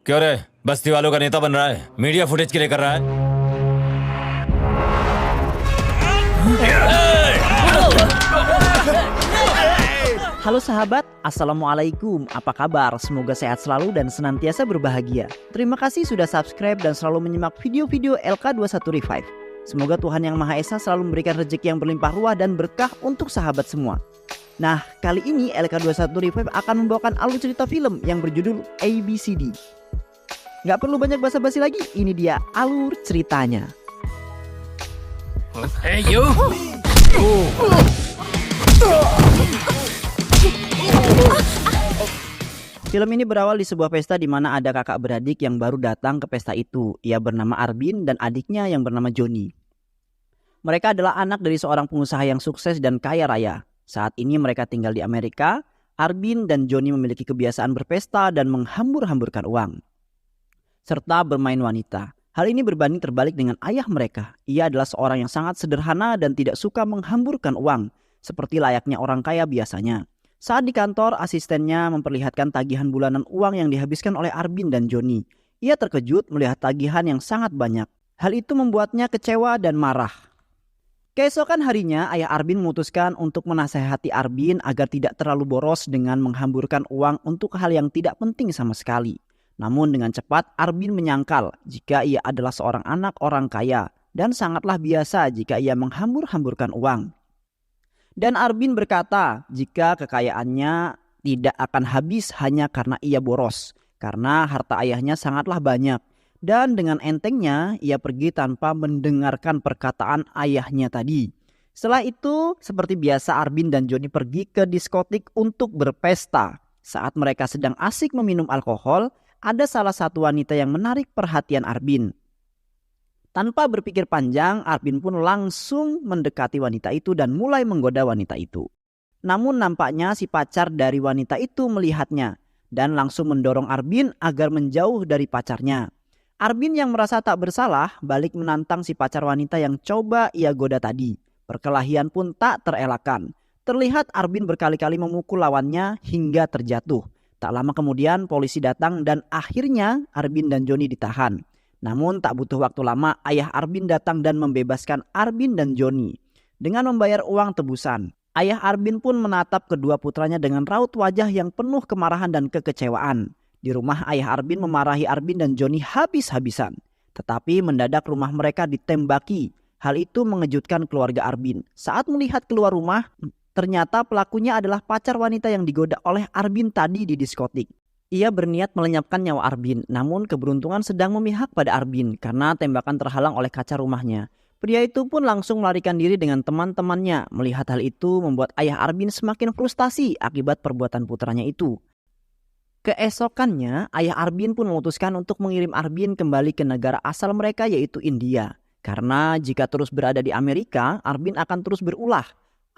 क्यों रे, बस्ती वालों का नेता बन रहा है? मीडिया फुटेज के लिए कर रहा है? Halo sahabat, Assalamualaikum, apa kabar? Semoga sehat selalu dan senantiasa berbahagia. Terima kasih sudah subscribe dan selalu menyimak video-video LK21 Revive. Semoga Tuhan Yang Maha Esa selalu memberikan rezeki yang berlimpah ruah dan berkah untuk sahabat semua. Nah, kali ini LK21 Revive akan membawakan alur cerita film yang berjudul ABCD. Gak perlu banyak basa-basi lagi, ini dia alur ceritanya. Hey you! Film ini berawal di sebuah pesta di mana ada kakak beradik yang baru datang ke pesta itu. Ia bernama Arbin dan adiknya yang bernama Johnny. Mereka adalah anak dari seorang pengusaha yang sukses dan kaya raya. Saat ini mereka tinggal di Amerika. Arbin dan Johnny memiliki kebiasaan berpesta dan menghambur-hamburkan uang, serta bermain wanita. Hal ini berbanding terbalik dengan ayah mereka. Ia adalah seorang yang sangat sederhana dan tidak suka menghamburkan uang, seperti layaknya orang kaya biasanya. Saat di kantor, asistennya memperlihatkan tagihan bulanan uang yang dihabiskan oleh Arbin dan Johnny. Ia terkejut melihat tagihan yang sangat banyak. Hal itu membuatnya kecewa dan marah. Keesokan harinya, ayah Arbin memutuskan untuk menasehati Arbin agar tidak terlalu boros dengan menghamburkan uang untuk hal yang tidak penting sama sekali. Namun dengan cepat, Arbin menyangkal jika ia adalah seorang anak orang kaya dan sangatlah biasa jika ia menghambur-hamburkan uang. Dan Arbin berkata jika kekayaannya tidak akan habis hanya karena ia boros, karena harta ayahnya sangatlah banyak. Dan dengan entengnya ia pergi tanpa mendengarkan perkataan ayahnya tadi. Setelah itu, seperti biasa Arbin dan Johnny pergi ke diskotik untuk berpesta. Saat mereka sedang asik meminum alkohol, ada salah satu wanita yang menarik perhatian Arbin. Tanpa berpikir panjang, Arbin pun langsung mendekati wanita itu dan mulai menggoda wanita itu. Namun nampaknya si pacar dari wanita itu melihatnya dan langsung mendorong Arbin agar menjauh dari pacarnya. Arbin yang merasa tak bersalah balik menantang si pacar wanita yang coba ia goda tadi. Perkelahian pun tak terelakkan. Terlihat Arbin berkali-kali memukul lawannya hingga terjatuh. Tak lama kemudian polisi datang dan akhirnya Arbin dan Johnny ditahan. Namun tak butuh waktu lama, ayah Arbin datang dan membebaskan Arbin dan Johnny dengan membayar uang tebusan. Ayah Arbin pun menatap kedua putranya dengan raut wajah yang penuh kemarahan dan kekecewaan. Di rumah, ayah Arbin memarahi Arbin dan Johnny habis-habisan. Tetapi mendadak rumah mereka ditembaki. Hal itu mengejutkan keluarga Arbin. Saat melihat keluar rumah, ternyata pelakunya adalah pacar wanita yang digoda oleh Arbin tadi di diskotik. Ia berniat melenyapkan nyawa Arbin, namun keberuntungan sedang memihak pada Arbin karena tembakan terhalang oleh kaca rumahnya. Pria itu pun langsung melarikan diri dengan teman-temannya. Melihat hal itu membuat ayah Arbin semakin frustasi akibat perbuatan putranya itu. Keesokannya, ayah Arbin pun memutuskan untuk mengirim Arbin kembali ke negara asal mereka yaitu India. Karena jika terus berada di Amerika, Arbin akan terus berulah.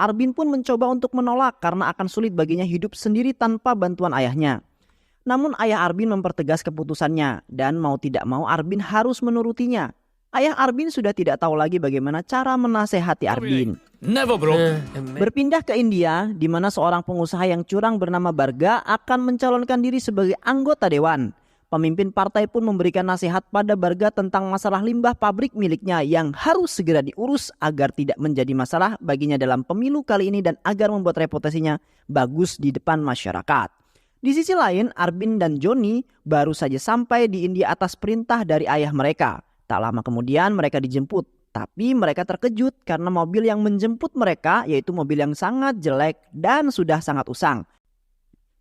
Arbin pun mencoba untuk menolak karena akan sulit baginya hidup sendiri tanpa bantuan ayahnya. Namun ayah Arbin mempertegas keputusannya dan mau tidak mau Arbin harus menurutinya. Ayah Arbin sudah tidak tahu lagi bagaimana cara menasehati Arbin. Never bro. Berpindah ke India di mana seorang pengusaha yang curang bernama Barga akan mencalonkan diri sebagai anggota dewan. Pemimpin partai pun memberikan nasihat pada Barga tentang masalah limbah pabrik miliknya yang harus segera diurus agar tidak menjadi masalah baginya dalam pemilu kali ini dan agar membuat reputasinya bagus di depan masyarakat. Di sisi lain, Arbin dan Johnny baru saja sampai di India atas perintah dari ayah mereka. Tak lama kemudian mereka dijemput, tapi mereka terkejut karena mobil yang menjemput mereka yaitu mobil yang sangat jelek dan sudah sangat usang.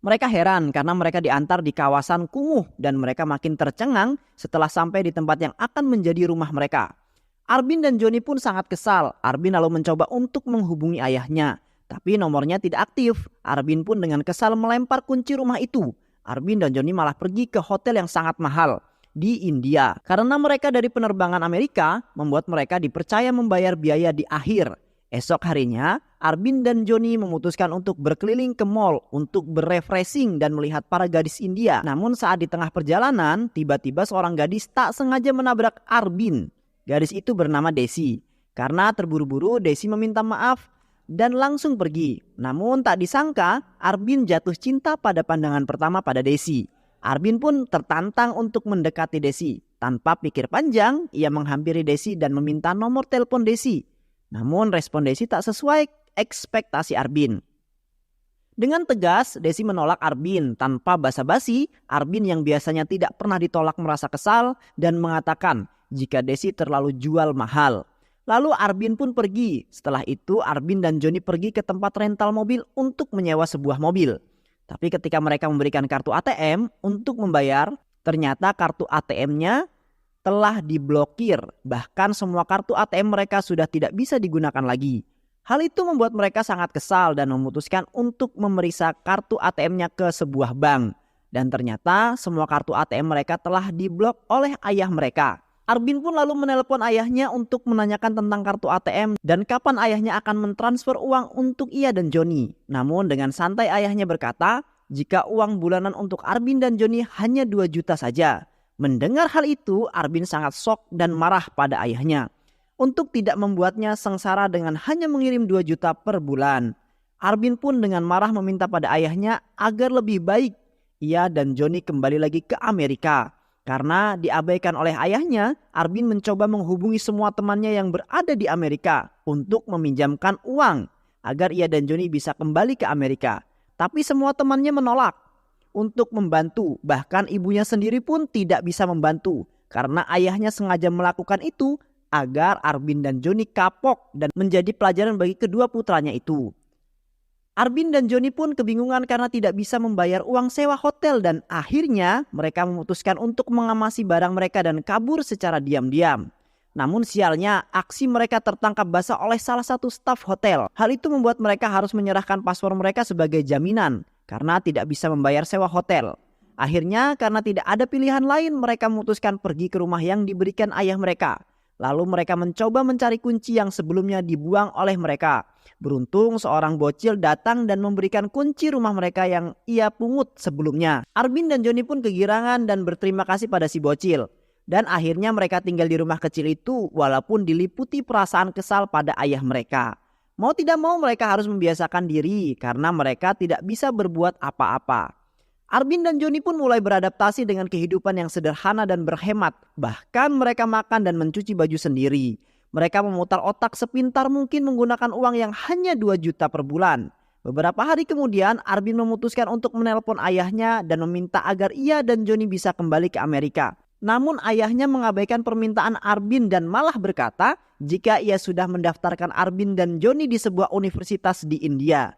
Mereka heran karena mereka diantar di kawasan kumuh dan mereka makin tercengang setelah sampai di tempat yang akan menjadi rumah mereka. Arbin dan Johnny pun sangat kesal. Arbin lalu mencoba untuk menghubungi ayahnya. Tapi nomornya tidak aktif. Arbin pun dengan kesal melempar kunci rumah itu. Arbin dan Johnny malah pergi ke hotel yang sangat mahal di India. Karena mereka dari penerbangan Amerika, membuat mereka dipercaya membayar biaya di akhir. Esok harinya, Arbin dan Johnny memutuskan untuk berkeliling ke mall untuk berefreshing dan melihat para gadis India. Namun saat di tengah perjalanan, tiba-tiba seorang gadis tak sengaja menabrak Arbin. Gadis itu bernama Desi. Karena terburu-buru, Desi meminta maaf dan langsung pergi. Namun tak disangka, Arbin jatuh cinta pada pandangan pertama pada Desi. Arbin pun tertantang untuk mendekati Desi. Tanpa pikir panjang, ia menghampiri Desi dan meminta nomor telepon Desi. Namun respon Desi tak sesuai ekspektasi Arbin. Dengan tegas, Desi menolak Arbin. Tanpa basa-basi, Arbin yang biasanya tidak pernah ditolak merasa kesal dan mengatakan jika Desi terlalu jual mahal. Lalu Arbin pun pergi. Setelah itu Arbin dan Joni pergi ke tempat rental mobil untuk menyewa sebuah mobil. Tapi ketika mereka memberikan kartu ATM untuk membayar, ternyata kartu ATM-nya telah diblokir. Bahkan semua kartu ATM mereka sudah tidak bisa digunakan lagi. Hal itu membuat mereka sangat kesal dan memutuskan untuk memeriksa kartu ATM-nya ke sebuah bank. Dan ternyata semua kartu ATM mereka telah diblok oleh ayah mereka. Arbin pun lalu menelpon ayahnya untuk menanyakan tentang kartu ATM dan kapan ayahnya akan mentransfer uang untuk ia dan Joni. Namun dengan santai ayahnya berkata jika uang bulanan untuk Arbin dan Joni hanya 2 juta saja. Mendengar hal itu, Arbin sangat shock dan marah pada ayahnya. Untuk tidak membuatnya sengsara dengan hanya mengirim 2 juta per bulan. Arbin pun dengan marah meminta pada ayahnya agar lebih baik ia dan Joni kembali lagi ke Amerika. Karena diabaikan oleh ayahnya, Arbin mencoba menghubungi semua temannya yang berada di Amerika untuk meminjamkan uang agar ia dan Joni bisa kembali ke Amerika. Tapi semua temannya menolak untuk membantu. Bahkan ibunya sendiri pun tidak bisa membantu karena ayahnya sengaja melakukan itu agar Arbin dan Joni kapok dan menjadi pelajaran bagi kedua putranya itu. Arbin dan Joni pun kebingungan karena tidak bisa membayar uang sewa hotel dan akhirnya mereka memutuskan untuk mengamasi barang mereka dan kabur secara diam-diam. Namun sialnya aksi mereka tertangkap basah oleh salah satu staf hotel. Hal itu membuat mereka harus menyerahkan paspor mereka sebagai jaminan karena tidak bisa membayar sewa hotel. Akhirnya karena tidak ada pilihan lain mereka memutuskan pergi ke rumah yang diberikan ayah mereka. Lalu mereka mencoba mencari kunci yang sebelumnya dibuang oleh mereka. Beruntung seorang bocil datang dan memberikan kunci rumah mereka yang ia pungut sebelumnya. Arbin dan Joni pun kegirangan dan berterima kasih pada si bocil. Dan akhirnya mereka tinggal di rumah kecil itu walaupun diliputi perasaan kesal pada ayah mereka. Mau tidak mau mereka harus membiasakan diri karena mereka tidak bisa berbuat apa-apa. Arbin dan Joni pun mulai beradaptasi dengan kehidupan yang sederhana dan berhemat. Bahkan mereka makan dan mencuci baju sendiri. Mereka memutar otak sepintar mungkin menggunakan uang yang hanya 2 juta per bulan. Beberapa hari kemudian Arbin memutuskan untuk menelpon ayahnya dan meminta agar ia dan Joni bisa kembali ke Amerika. Namun ayahnya mengabaikan permintaan Arbin dan malah berkata jika ia sudah mendaftarkan Arbin dan Joni di sebuah universitas di India.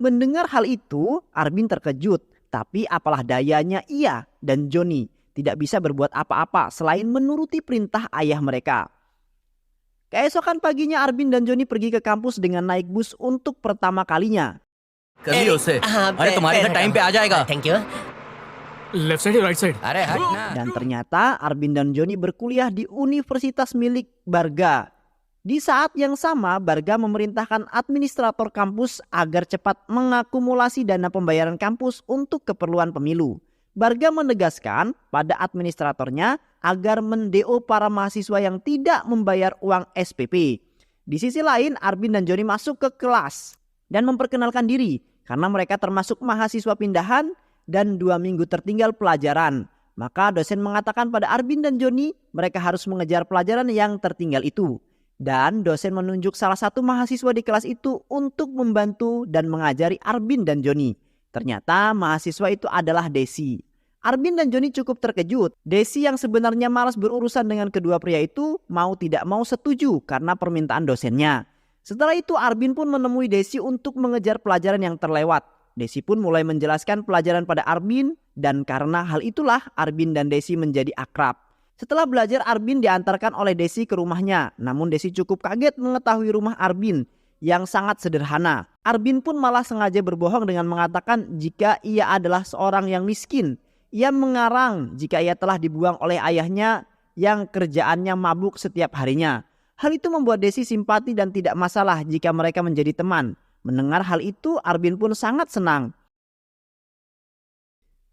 Mendengar hal itu, Arbin terkejut. Tapi apalah dayanya ia dan Joni tidak bisa berbuat apa-apa selain menuruti perintah ayah mereka. Keesokan paginya Arbin dan Joni pergi ke kampus dengan naik bus untuk pertama kalinya. कभी उससे अरे तुम्हारे घर टाइम पे आ जाएगा thank you left side या right side अरे हट ना Dan ternyata Arbin dan Joni berkuliah di universitas milik Barga. Di saat yang sama, Barga memerintahkan administrator kampus agar cepat mengakumulasi dana pembayaran kampus untuk keperluan pemilu. Barga menegaskan pada administratornya agar mendeo para mahasiswa yang tidak membayar uang SPP. Di sisi lain, Arbin dan Joni masuk ke kelas dan memperkenalkan diri karena mereka termasuk mahasiswa pindahan dan 2 minggu tertinggal pelajaran. Maka dosen mengatakan pada Arbin dan Joni mereka harus mengejar pelajaran yang tertinggal itu. Dan dosen menunjuk salah satu mahasiswa di kelas itu untuk membantu dan mengajari Arbin dan Joni. Ternyata mahasiswa itu adalah Desi. Arbin dan Joni cukup terkejut. Desi yang sebenarnya malas berurusan dengan kedua pria itu mau tidak mau setuju karena permintaan dosennya. Setelah itu Arbin pun menemui Desi untuk mengejar pelajaran yang terlewat. Desi pun mulai menjelaskan pelajaran pada Arbin dan karena hal itulah Arbin dan Desi menjadi akrab. Setelah belajar, Arbin diantarkan oleh Desi ke rumahnya. Namun Desi cukup kaget mengetahui rumah Arbin yang sangat sederhana. Arbin pun malah sengaja berbohong dengan mengatakan jika ia adalah seorang yang miskin. Ia mengarang jika ia telah dibuang oleh ayahnya yang kerjaannya mabuk setiap harinya. Hal itu membuat Desi simpati dan tidak masalah jika mereka menjadi teman. Mendengar hal itu, Arbin pun sangat senang.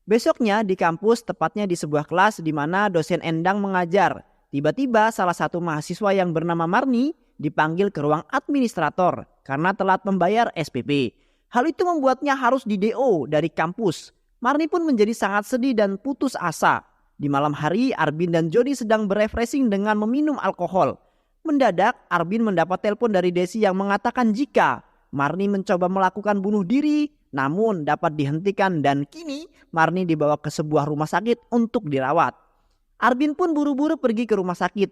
Besoknya di kampus, tepatnya di sebuah kelas di mana dosen Endang mengajar. Tiba-tiba salah satu mahasiswa yang bernama Marni dipanggil ke ruang administrator karena telat membayar SPP. Hal itu membuatnya harus di-DO dari kampus. Marni pun menjadi sangat sedih dan putus asa. Di malam hari, Arbin dan Joni sedang berefreshing dengan meminum alkohol. Mendadak, Arbin mendapat telepon dari Desi yang mengatakan jika Marni mencoba melakukan bunuh diri, namun dapat dihentikan dan kini Marni dibawa ke sebuah rumah sakit untuk dirawat. Arbin pun buru-buru pergi ke rumah sakit.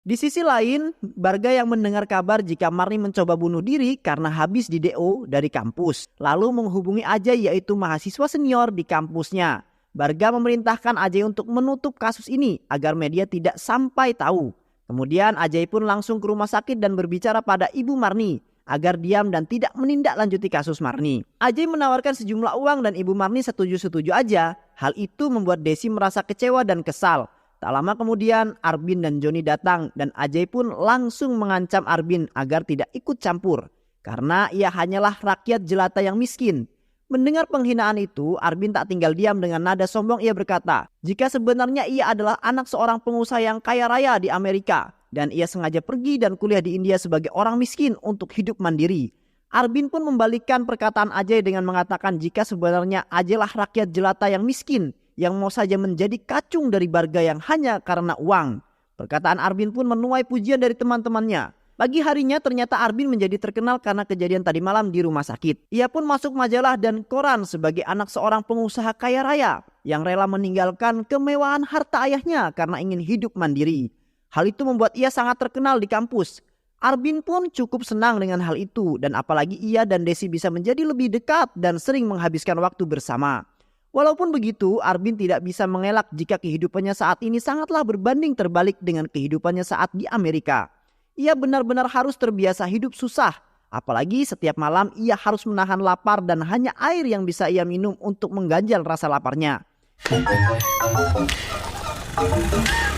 Di sisi lain, Barga yang mendengar kabar jika Marni mencoba bunuh diri karena habis di DO dari kampus, lalu menghubungi Ajay yaitu mahasiswa senior di kampusnya. Barga memerintahkan Ajay untuk menutup kasus ini agar media tidak sampai tahu. Kemudian Ajay pun langsung ke rumah sakit dan berbicara pada ibu Marni agar diam dan tidak menindaklanjuti kasus Marni. Ajay menawarkan sejumlah uang dan ibu Marni setuju-setuju aja. Hal itu membuat Desi merasa kecewa dan kesal. Tak lama kemudian Arbin dan Joni datang dan Ajay pun langsung mengancam Arbin agar tidak ikut campur karena ia hanyalah rakyat jelata yang miskin. Mendengar penghinaan itu, Arbin tak tinggal diam. Dengan nada sombong ia berkata, jika sebenarnya ia adalah anak seorang pengusaha yang kaya raya di Amerika dan ia sengaja pergi dan kuliah di India sebagai orang miskin untuk hidup mandiri. Arbin pun membalikkan perkataan Ajay dengan mengatakan jika sebenarnya Ajay lah rakyat jelata yang miskin yang mau saja menjadi kacung dari Barga yang hanya karena uang. Perkataan Arbin pun menuai pujian dari teman-temannya. Pagi harinya ternyata Arbin menjadi terkenal karena kejadian tadi malam di rumah sakit. Ia pun masuk majalah dan koran sebagai anak seorang pengusaha kaya raya yang rela meninggalkan kemewahan harta ayahnya karena ingin hidup mandiri. Hal itu membuat ia sangat terkenal di kampus. Arbin pun cukup senang dengan hal itu dan apalagi ia dan Desi bisa menjadi lebih dekat dan sering menghabiskan waktu bersama. Walaupun begitu, Arbin tidak bisa mengelak jika kehidupannya saat ini sangatlah berbanding terbalik dengan kehidupannya saat di Amerika. Ia benar-benar harus terbiasa hidup susah. Apalagi setiap malam ia harus menahan lapar dan hanya air yang bisa ia minum untuk mengganjal rasa laparnya.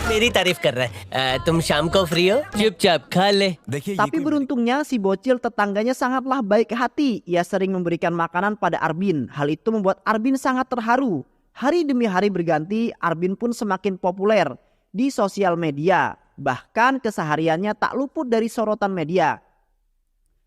मेरी तारीफ कर रहा है तुम शाम को फ्री हो चुपचाप खा ले Tapi beruntungnya si bocil tetangganya sangatlah baik hati. Ia sering memberikan makanan pada Arbin. Hal itu membuat Arbin sangat terharu. Hari demi hari berganti, Arbin pun semakin populer di sosial media. Bahkan kesehariannya tak luput dari sorotan media.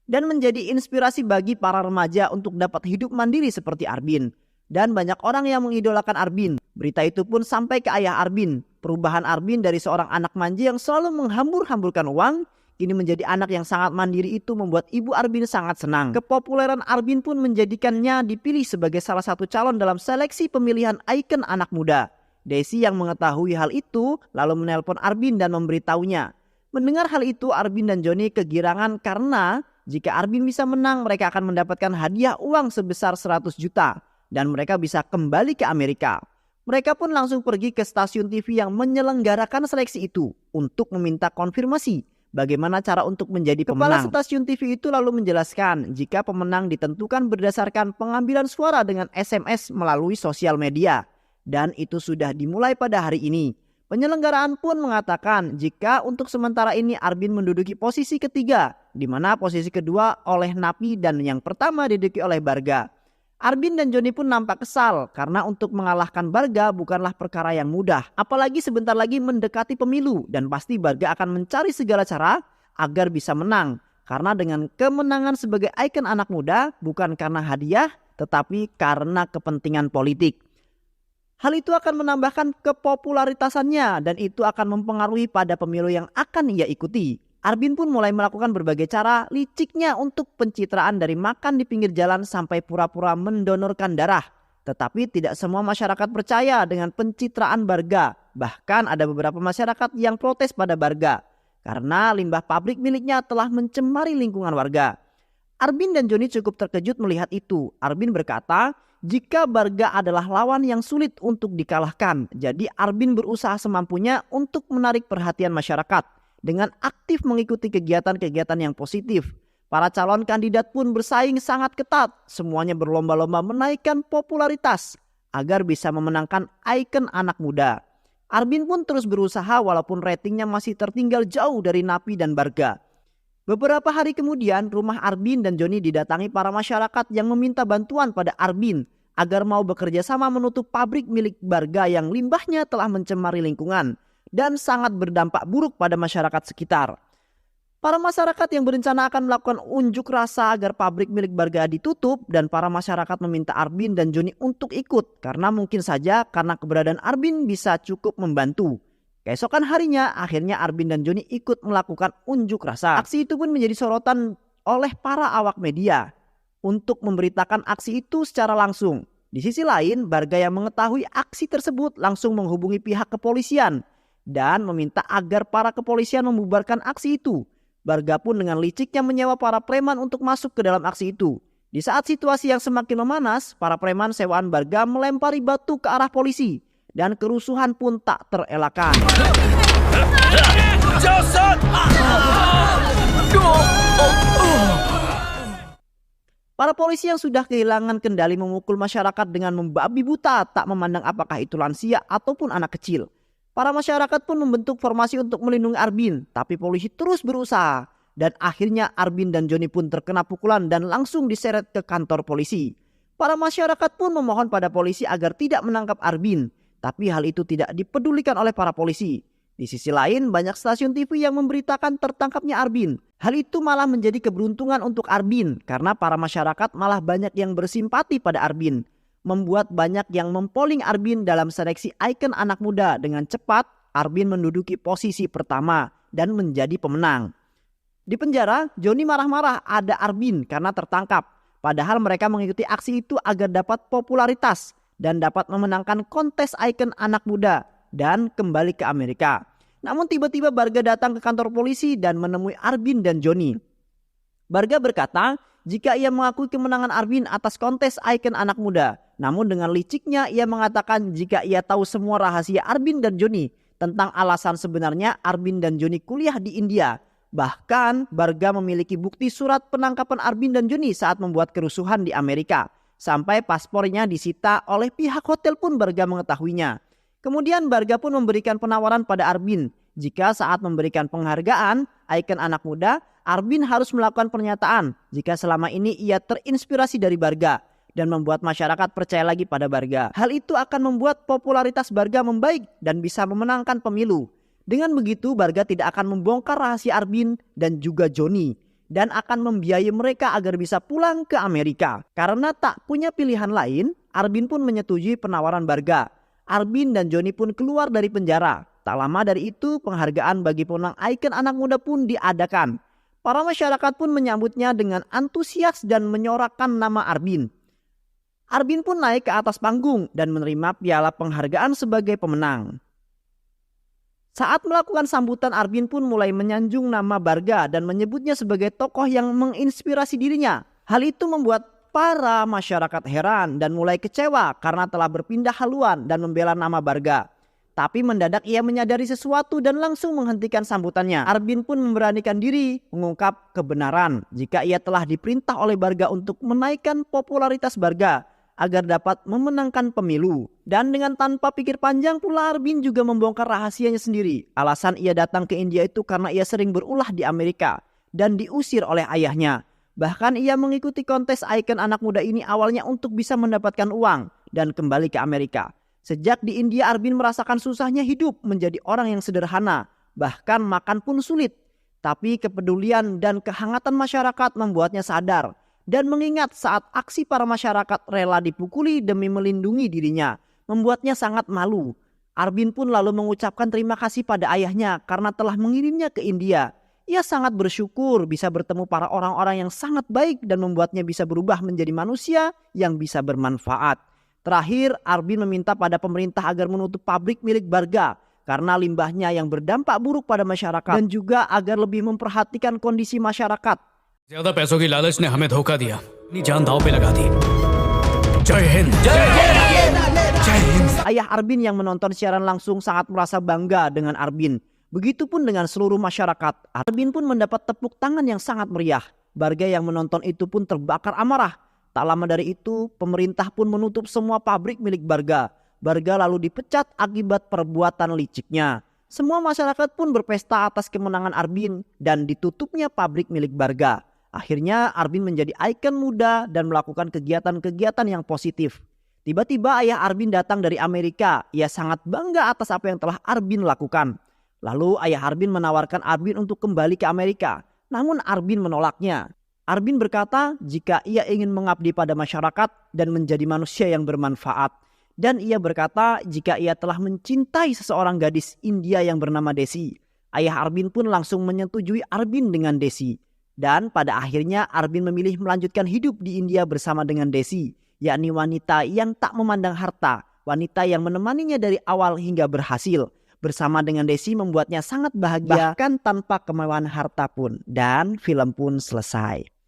Dan menjadi inspirasi bagi para remaja untuk dapat hidup mandiri seperti Arbin. Dan banyak orang yang mengidolakan Arbin. Berita itu pun sampai ke ayah Arbin. Perubahan Arbin dari seorang anak manja yang selalu menghambur-hamburkan uang, kini menjadi anak yang sangat mandiri itu membuat ibu Arbin sangat senang. Kepopuleran Arbin pun menjadikannya dipilih sebagai salah satu calon dalam seleksi pemilihan ikon anak muda. Desi yang mengetahui hal itu lalu menelpon Arbin dan memberitahunya. Mendengar hal itu Arbin dan Joni kegirangan karena jika Arbin bisa menang mereka akan mendapatkan hadiah uang sebesar 100 juta dan mereka bisa kembali ke Amerika. Mereka pun langsung pergi ke stasiun TV yang menyelenggarakan seleksi itu untuk meminta konfirmasi bagaimana cara untuk menjadi pemenang. Kepala stasiun TV itu lalu menjelaskan jika pemenang ditentukan berdasarkan pengambilan suara dengan SMS melalui sosial media. Dan itu sudah dimulai pada hari ini. Penyelenggaraan pun mengatakan jika untuk sementara ini Arbin menduduki posisi ketiga, di mana posisi kedua oleh Napi dan yang pertama diduduki oleh Barga. Arbin dan Joni pun nampak kesal karena untuk mengalahkan Barga bukanlah perkara yang mudah. Apalagi sebentar lagi mendekati pemilu dan pasti Barga akan mencari segala cara agar bisa menang. Karena dengan kemenangan sebagai ikon anak muda bukan karena hadiah tetapi karena kepentingan politik. Hal itu akan menambahkan kepopularitasannya dan itu akan mempengaruhi pada pemilu yang akan ia ikuti. Arbin pun mulai melakukan berbagai cara liciknya untuk pencitraan dari makan di pinggir jalan sampai pura-pura mendonorkan darah. Tetapi tidak semua masyarakat percaya dengan pencitraan Barga. Bahkan ada beberapa masyarakat yang protes pada Barga karena limbah pabrik miliknya telah mencemari lingkungan warga. Arbin dan Joni cukup terkejut melihat itu. Arbin berkata, jika Barga adalah lawan yang sulit untuk dikalahkan, jadi Arbin berusaha semampunya untuk menarik perhatian masyarakat dengan aktif mengikuti kegiatan-kegiatan yang positif. Para calon kandidat pun bersaing sangat ketat, semuanya berlomba-lomba menaikkan popularitas agar bisa memenangkan ikon anak muda. Arbin pun terus berusaha walaupun ratingnya masih tertinggal jauh dari Napi dan Barga. Beberapa hari kemudian rumah Arbin dan Joni didatangi para masyarakat yang meminta bantuan pada Arbin agar mau bekerja sama menutup pabrik milik Barga yang limbahnya telah mencemari lingkungan dan sangat berdampak buruk pada masyarakat sekitar. Para masyarakat yang berencana akan melakukan unjuk rasa agar pabrik milik Barga ditutup, dan para masyarakat meminta Arbin dan Joni untuk ikut karena mungkin saja karena keberadaan Arbin bisa cukup membantu. Keesokan harinya akhirnya Arbin dan Joni ikut melakukan unjuk rasa. Aksi itu pun menjadi sorotan oleh para awak media untuk memberitakan aksi itu secara langsung. Di sisi lain, Barga yang mengetahui aksi tersebut langsung menghubungi pihak kepolisian dan meminta agar para kepolisian membubarkan aksi itu. Barga pun dengan liciknya menyewa para preman untuk masuk ke dalam aksi itu. Di saat situasi yang semakin memanas, para preman sewaan Barga melempari batu ke arah polisi dan kerusuhan pun tak terelakkan. Para polisi yang sudah kehilangan kendali memukul masyarakat dengan membabi buta, tak memandang apakah itu lansia ataupun anak kecil. Para masyarakat pun membentuk formasi untuk melindungi Arbin, tapi polisi terus berusaha. Dan akhirnya Arbin dan Joni pun terkena pukulan dan langsung diseret ke kantor polisi. Para masyarakat pun memohon pada polisi agar tidak menangkap Arbin, tapi hal itu tidak dipedulikan oleh para polisi. Di sisi lain, banyak stasiun TV yang memberitakan tertangkapnya Arbin. Hal itu malah menjadi keberuntungan untuk Arbin, karena para masyarakat malah banyak yang bersimpati pada Arbin. Membuat banyak yang mempoling Arbin dalam seleksi ikon anak muda. Dengan cepat, Arbin menduduki posisi pertama dan menjadi pemenang. Di penjara, Joni marah-marah ada Arbin karena tertangkap. Padahal mereka mengikuti aksi itu agar dapat popularitas dan dapat memenangkan kontes ikon anak muda dan kembali ke Amerika. Namun tiba-tiba Barga datang ke kantor polisi dan menemui Arbin dan Joni. Barga berkata jika ia mengakui kemenangan Arbin atas kontes ikon anak muda. Namun dengan liciknya ia mengatakan jika ia tahu semua rahasia Arbin dan Joni tentang alasan sebenarnya Arbin dan Joni kuliah di India. Bahkan Barga memiliki bukti surat penangkapan Arbin dan Joni saat membuat kerusuhan di Amerika. Sampai paspornya disita oleh pihak hotel pun Barga mengetahuinya. Kemudian Barga pun memberikan penawaran pada Arbin. Jika saat memberikan penghargaan ikon anak muda, Arbin harus melakukan pernyataan jika selama ini ia terinspirasi dari Barga dan membuat masyarakat percaya lagi pada Barga. Hal itu akan membuat popularitas Barga membaik dan bisa memenangkan pemilu. Dengan begitu Barga tidak akan membongkar rahasia Arbin dan juga Joni dan akan membiayai mereka agar bisa pulang ke Amerika. Karena tak punya pilihan lain, Arbin pun menyetujui penawaran Barga. Arbin dan Joni pun keluar dari penjara. Tak lama dari itu penghargaan bagi pemenang ikon anak muda pun diadakan. Para masyarakat pun menyambutnya dengan antusias dan menyorakan nama Arbin. Arbin pun naik ke atas panggung dan menerima piala penghargaan sebagai pemenang. Saat melakukan sambutan, Arbin pun mulai menyanjung nama Barga dan menyebutnya sebagai tokoh yang menginspirasi dirinya. Hal itu membuat para masyarakat heran dan mulai kecewa karena telah berpindah haluan dan membela nama Barga. Tapi mendadak ia menyadari sesuatu dan langsung menghentikan sambutannya. Arbin pun memberanikan diri mengungkap kebenaran jika ia telah diperintah oleh Barga untuk menaikkan popularitas Barga agar dapat memenangkan pemilu. Dan dengan tanpa pikir panjang pula Arbin juga membongkar rahasianya sendiri. Alasan ia datang ke India itu karena ia sering berulah di Amerika dan diusir oleh ayahnya. Bahkan ia mengikuti kontes ikon anak muda ini awalnya untuk bisa mendapatkan uang dan kembali ke Amerika. Sejak di India, Arbin merasakan susahnya hidup menjadi orang yang sederhana. Bahkan makan pun sulit. Tapi kepedulian dan kehangatan masyarakat membuatnya sadar dan mengingat saat aksi para masyarakat rela dipukuli demi melindungi dirinya, membuatnya sangat malu. Arbin pun lalu mengucapkan terima kasih pada ayahnya karena telah mengirimnya ke India. Ia sangat bersyukur bisa bertemu para orang-orang yang sangat baik dan membuatnya bisa berubah menjadi manusia yang bisa bermanfaat. Terakhir, Arbin meminta pada pemerintah agar menutup pabrik milik Barga karena limbahnya yang berdampak buruk pada masyarakat dan juga agar lebih memperhatikan kondisi masyarakat. ज्यादा पैसों की लालच ने हमें धोखा दिया, अपनी जान दांव पे लगा दी। जय Hind. Ayah Arbin yang menonton siaran langsung sangat merasa bangga dengan Arbin. Begitupun dengan seluruh masyarakat. Arbin pun mendapat tepuk tangan yang sangat meriah. Barga yang menonton itu pun terbakar amarah. Tak lama dari itu, pemerintah pun menutup semua pabrik milik Barga. Barga lalu dipecat akibat perbuatan liciknya. Semua masyarakat pun berpesta atas kemenangan Arbin dan ditutupnya pabrik milik Barga. Akhirnya Arbin menjadi ikon muda dan melakukan kegiatan-kegiatan yang positif. Tiba-tiba ayah Arbin datang dari Amerika. Ia sangat bangga atas apa yang telah Arbin lakukan. Lalu ayah Arbin menawarkan Arbin untuk kembali ke Amerika. namun Arbin menolaknya. Arbin berkata jika ia ingin mengabdi pada masyarakat dan menjadi manusia yang bermanfaat. Dan ia berkata jika ia telah mencintai seseorang gadis India yang bernama Desi. Ayah Arbin pun langsung menyetujui Arbin dengan Desi. Dan pada akhirnya Arbin memilih melanjutkan hidup di India bersama dengan Desi, yakni wanita yang tak memandang harta, wanita yang menemaninya dari awal hingga berhasil. Bersama dengan Desi membuatnya sangat bahagia bahkan tanpa kemewahan harta pun. Dan film pun selesai.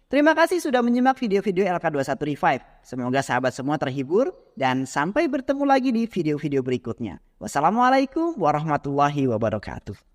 Terima kasih sudah menyimak video-video LK21 Revive. Semoga sahabat semua terhibur dan sampai bertemu lagi di video-video berikutnya. Wassalamualaikum warahmatullahi wabarakatuh.